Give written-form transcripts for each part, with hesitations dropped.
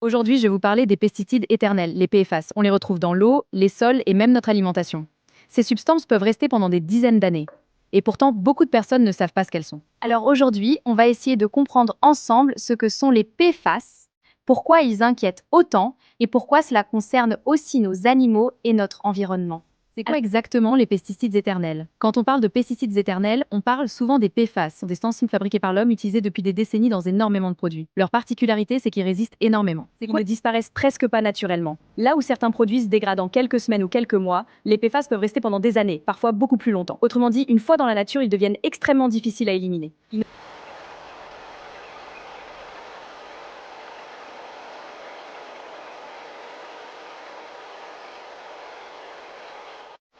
Aujourd'hui, je vais vous parler des pesticides éternels, les PFAS. On les retrouve dans l'eau, les sols et même notre alimentation. Ces substances peuvent rester pendant des dizaines d'années. Et pourtant, beaucoup de personnes ne savent pas ce qu'elles sont. Alors aujourd'hui, on va essayer de comprendre ensemble ce que sont les PFAS, pourquoi ils inquiètent autant et pourquoi cela concerne aussi nos animaux et notre environnement. C'est quoi exactement les pesticides éternels? Quand on parle de pesticides éternels, on parle souvent des PFAS, ce sont des stancions fabriquées par l'homme utilisées depuis des décennies dans énormément de produits. Leur particularité, c'est qu'ils résistent énormément. Ils ne disparaissent presque pas naturellement. Là où certains produits se dégradent en quelques semaines ou quelques mois, les PFAS peuvent rester pendant des années, parfois beaucoup plus longtemps. Autrement dit, une fois dans la nature, ils deviennent extrêmement difficiles à éliminer.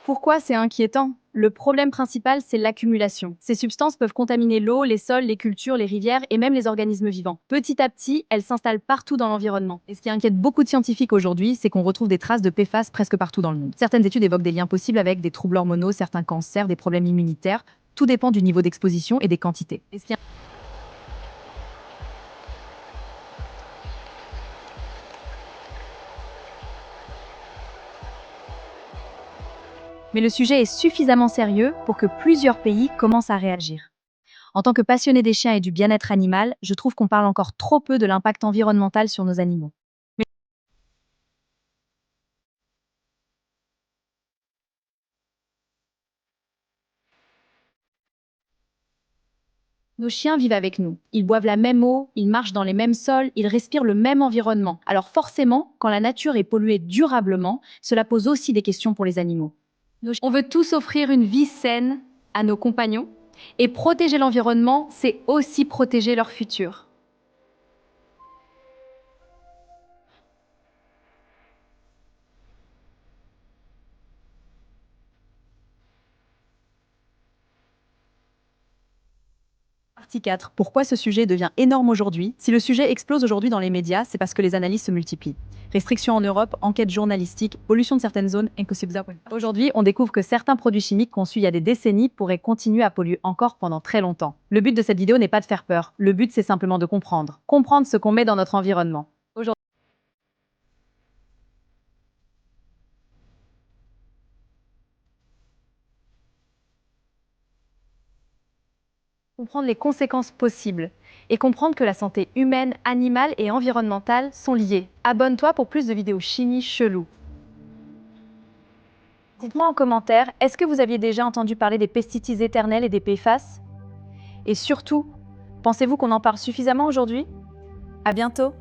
Pourquoi c'est inquiétant? Le problème principal, c'est l'accumulation. Ces substances peuvent contaminer l'eau, les sols, les cultures, les rivières et même les organismes vivants. Petit à petit, elles s'installent partout dans l'environnement. Et ce qui inquiète beaucoup de scientifiques aujourd'hui, c'est qu'on retrouve des traces de PFAS presque partout dans le monde. Certaines études évoquent des liens possibles avec des troubles hormonaux, certains cancers, des problèmes immunitaires. Tout dépend du niveau d'exposition et des quantités. Mais le sujet est suffisamment sérieux pour que plusieurs pays commencent à réagir. En tant que passionné des chiens et du bien-être animal, je trouve qu'on parle encore trop peu de l'impact environnemental sur nos animaux. Nos chiens vivent avec nous. Ils boivent la même eau, ils marchent dans les mêmes sols, ils respirent le même environnement. Alors forcément, quand la nature est polluée durablement, cela pose aussi des questions pour les animaux. On veut tous offrir une vie saine à nos compagnons, et protéger l'environnement, c'est aussi protéger leur futur. Partie 4. Pourquoi ce sujet devient énorme aujourd'hui? Si le sujet explose aujourd'hui dans les médias, c'est parce que les analyses se multiplient. Restrictions en Europe, enquêtes journalistiques, pollution de certaines zones, impossible. Aujourd'hui, on découvre que certains produits chimiques conçus il y a des décennies pourraient continuer à polluer encore pendant très longtemps. Le but de cette vidéo n'est pas de faire peur. Le but, c'est simplement de comprendre. Comprendre ce qu'on met dans notre environnement. Comprendre les conséquences possibles et comprendre que la santé humaine, animale et environnementale sont liées. Abonne-toi pour plus de vidéos chimie cheloues. Dites-moi en commentaire, est-ce que vous aviez déjà entendu parler des pesticides éternels et des PFAS? Et surtout, pensez-vous qu'on en parle suffisamment aujourd'hui? À bientôt!